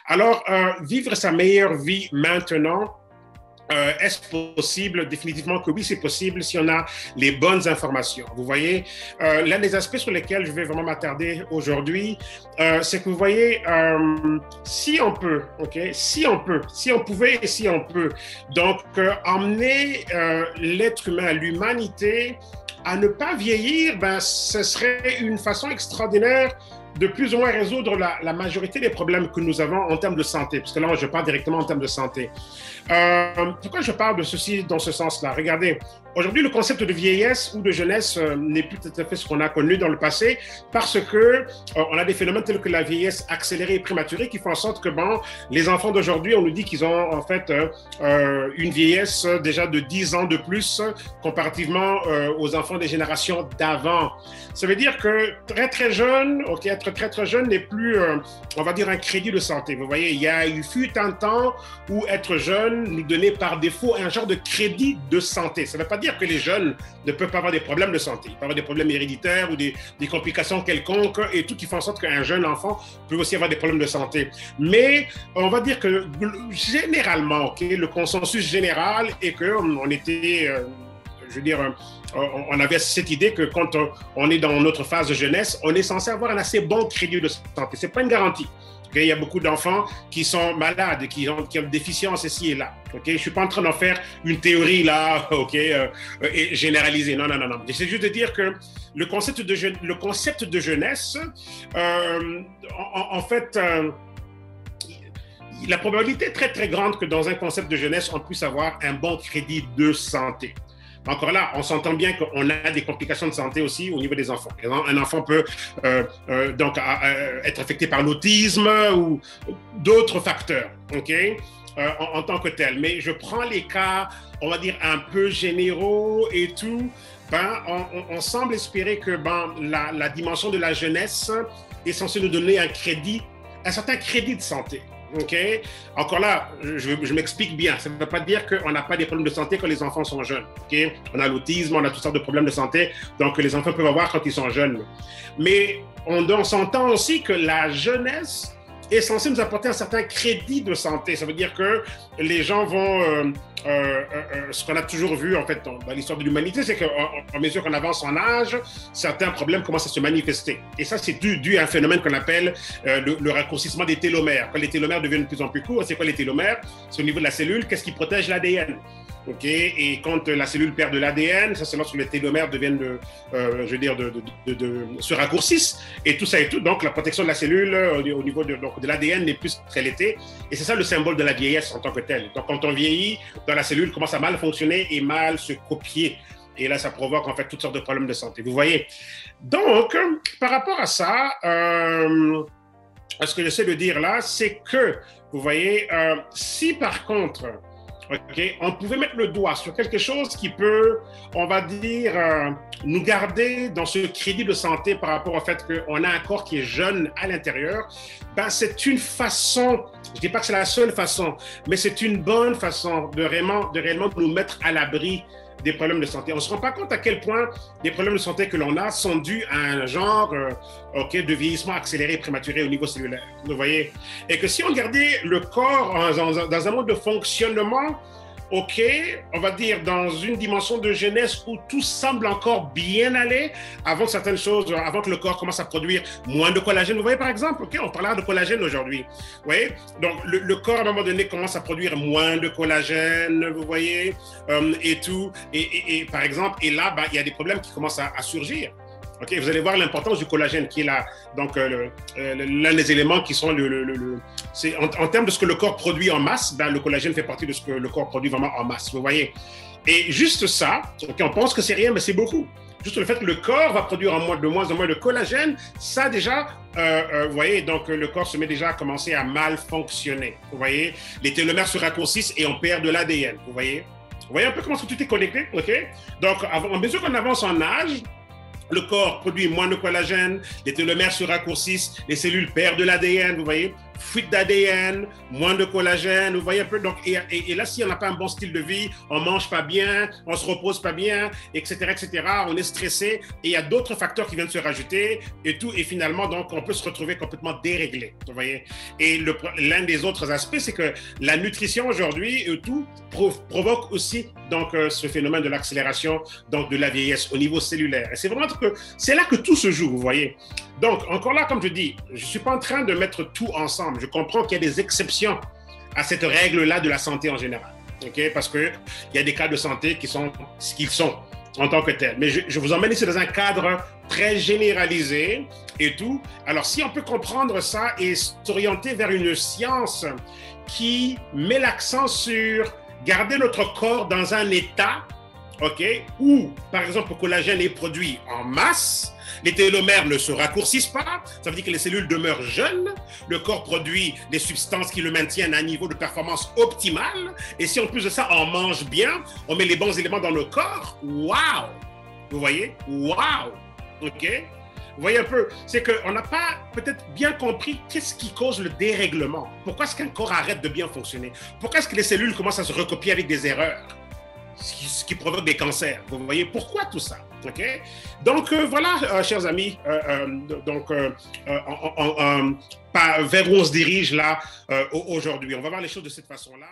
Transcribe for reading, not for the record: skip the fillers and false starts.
Alors, vivre sa meilleure vie maintenant, est-ce possible? Définitivement que oui, c'est possible si on a les bonnes informations. Vous voyez, l'un des aspects sur lesquels je vais vraiment m'attarder aujourd'hui, c'est que vous voyez, si on peut, ok, si on pouvait et si on peut, donc emmener l'être humain, l'humanité, à ne pas vieillir, ben, ce serait une façon extraordinaire de plus ou moins résoudre la majorité des problèmes que nous avons en termes de santé, parce que là, je parle directement en termes de santé. Pourquoi je parle de ceci dans ce sens-là? Regardez, aujourd'hui, le concept de vieillesse ou de jeunesse n'est plus tout à fait ce qu'on a connu dans le passé, parce que on a des phénomènes tels que la vieillesse accélérée et prématurée qui font en sorte que, bon, les enfants d'aujourd'hui, on nous dit qu'ils ont en fait une vieillesse déjà de 10 ans de plus comparativement aux enfants des générations d'avant. Ça veut dire que très jeune, ok, être très jeune n'est plus, on va dire, un crédit de santé. Vous voyez, il fut un temps où être jeune nous donnait par défaut un genre de crédit de santé. Ça ne veut pas dire que les jeunes ne peuvent pas avoir des problèmes de santé. Ils peuvent avoir des problèmes héréditaires ou des complications quelconques et tout qui fait en sorte qu'un jeune enfant peut aussi avoir des problèmes de santé. Mais on va dire que généralement, ok, le consensus général est qu'on était, je veux dire, on avait cette idée que quand on est dans notre phase de jeunesse, on est censé avoir un assez bon crédit de santé. Ce n'est pas une garantie. Okay? Il y a beaucoup d'enfants qui sont malades, qui ont des déficiences ici et là. Okay? Je ne suis pas en train d'en faire une théorie là, okay, et généralisée. Non. J'essaie juste de dire que le concept de jeunesse, en fait, la probabilité est très grande que dans un concept de jeunesse, on puisse avoir un bon crédit de santé. Encore là, on s'entend bien qu'on a des complications de santé aussi au niveau des enfants. Un enfant peut donc être affecté par l'autisme ou d'autres facteurs, ok, en tant que tel. Mais je prends les cas, on va dire, un peu généraux et tout. Ben, on semble espérer que la dimension de la jeunesse est censée nous donner un certain crédit de santé. Ok. Encore là, je m'explique bien. Ça ne veut pas dire qu'on n'a pas des problèmes de santé quand les enfants sont jeunes. Ok. On a l'autisme, on a toutes sortes de problèmes de santé, donc les enfants peuvent avoir quand ils sont jeunes. Mais on s'entend aussi que la jeunesse est censée nous apporter un certain crédit de santé. Ça veut dire que les gens vont... ce qu'on a toujours vu en fait dans l'histoire de l'humanité, c'est qu'en mesure qu'on avance en âge, certains problèmes commencent à se manifester. Et ça, c'est dû à un phénomène qu'on appelle le raccourcissement des télomères. Quand les télomères deviennent de plus en plus courts, c'est quoi les télomères? C'est au niveau de la cellule, qu'est-ce qui protège l'ADN? Ok, et quand la cellule perd de l'ADN, ça c'est lorsque les télomères deviennent, se raccourcissent, et tout ça et tout. Donc la protection de la cellule au niveau de l'ADN n'est plus ce qu'elle était. Et c'est ça le symbole de la vieillesse en tant que telle. Donc quand on vieillit, la cellule commence à mal fonctionner et mal se copier. Et là, ça provoque en fait toutes sortes de problèmes de santé. Vous voyez? Donc, par rapport à ça, ce que j'essaie de dire là, c'est que, vous voyez, si par contre, okay, on pouvait mettre le doigt sur quelque chose qui peut, on va dire, nous garder dans ce crédit de santé par rapport au fait qu'on a un corps qui est jeune à l'intérieur, ben c'est une façon, je ne dis pas que c'est la seule façon, mais c'est une bonne façon de réellement nous mettre à l'abri des problèmes de santé. On ne se rend pas compte à quel point les problèmes de santé que l'on a sont dus à un genre de vieillissement accéléré et prématuré au niveau cellulaire. Vous voyez? Et que si on regardait le corps dans un mode de fonctionnement, ok, on va dire dans une dimension de jeunesse où tout semble encore bien aller, avant certaines choses, avant que le corps commence à produire moins de collagène. Vous voyez par exemple, ok, on parlera de collagène aujourd'hui. Vous voyez? Donc le corps à un moment donné commence à produire moins de collagène, vous voyez, et tout. Et par exemple, et là, il y a des problèmes qui commencent à surgir. Okay, vous allez voir l'importance du collagène qui est là. Donc, l'un des éléments qui sont c'est en termes de ce que le corps produit en masse, le collagène fait partie de ce que le corps produit vraiment en masse. Vous voyez? Et juste ça, okay, on pense que c'est rien, mais c'est beaucoup. Juste le fait que le corps va produire de moins en moins de collagène, ça déjà, vous voyez, donc le corps se met déjà à commencer à mal fonctionner. Vous voyez? Les télomères se raccourcissent et on perd de l'ADN. Vous voyez? Vous voyez un peu comment tout est connecté? Okay? Donc, en mesure qu'on avance en âge, le corps produit moins de collagène, les télomères se raccourcissent, les cellules perdent de l'ADN, vous voyez, fuite d'ADN, moins de collagène, vous voyez un peu. Donc, et là, si on n'a pas un bon style de vie, on mange pas bien, on se repose pas bien, etc., on est stressé, et il y a d'autres facteurs qui viennent se rajouter, et tout, et finalement, donc, on peut se retrouver complètement déréglé, vous voyez. Et l'un des autres aspects, c'est que la nutrition aujourd'hui, et tout, provoque aussi, donc, ce phénomène de l'accélération, donc, de la vieillesse au niveau cellulaire. Et c'est vraiment que, c'est là que tout se joue, vous voyez. Donc, encore là, comme je dis, je ne suis pas en train de mettre tout ensemble. Je comprends qu'il y a des exceptions à cette règle-là de la santé en général. Okay? Parce qu'il y a des cas de santé qui sont ce qu'ils sont en tant que tels. Mais je vous emmène ici dans un cadre très généralisé et tout. Alors, si on peut comprendre ça et s'orienter vers une science qui met l'accent sur garder notre corps dans un état, okay, où, par exemple, le collagène est produit en masse, les télomères ne se raccourcissent pas, ça veut dire que les cellules demeurent jeunes, le corps produit des substances qui le maintiennent à un niveau de performance optimal, et si en plus de ça, on mange bien, on met les bons éléments dans le corps, waouh! Vous voyez? Waouh! OK? Vous voyez un peu, c'est qu'on n'a pas peut-être bien compris qu'est-ce qui cause le dérèglement. Pourquoi est-ce qu'un corps arrête de bien fonctionner? Pourquoi est-ce que les cellules commencent à se recopier avec des erreurs? Ce qui provoque des cancers. Vous voyez pourquoi tout ça? Okay? Donc voilà, chers amis, vers où on se dirige là aujourd'hui. On va voir les choses de cette façon-là.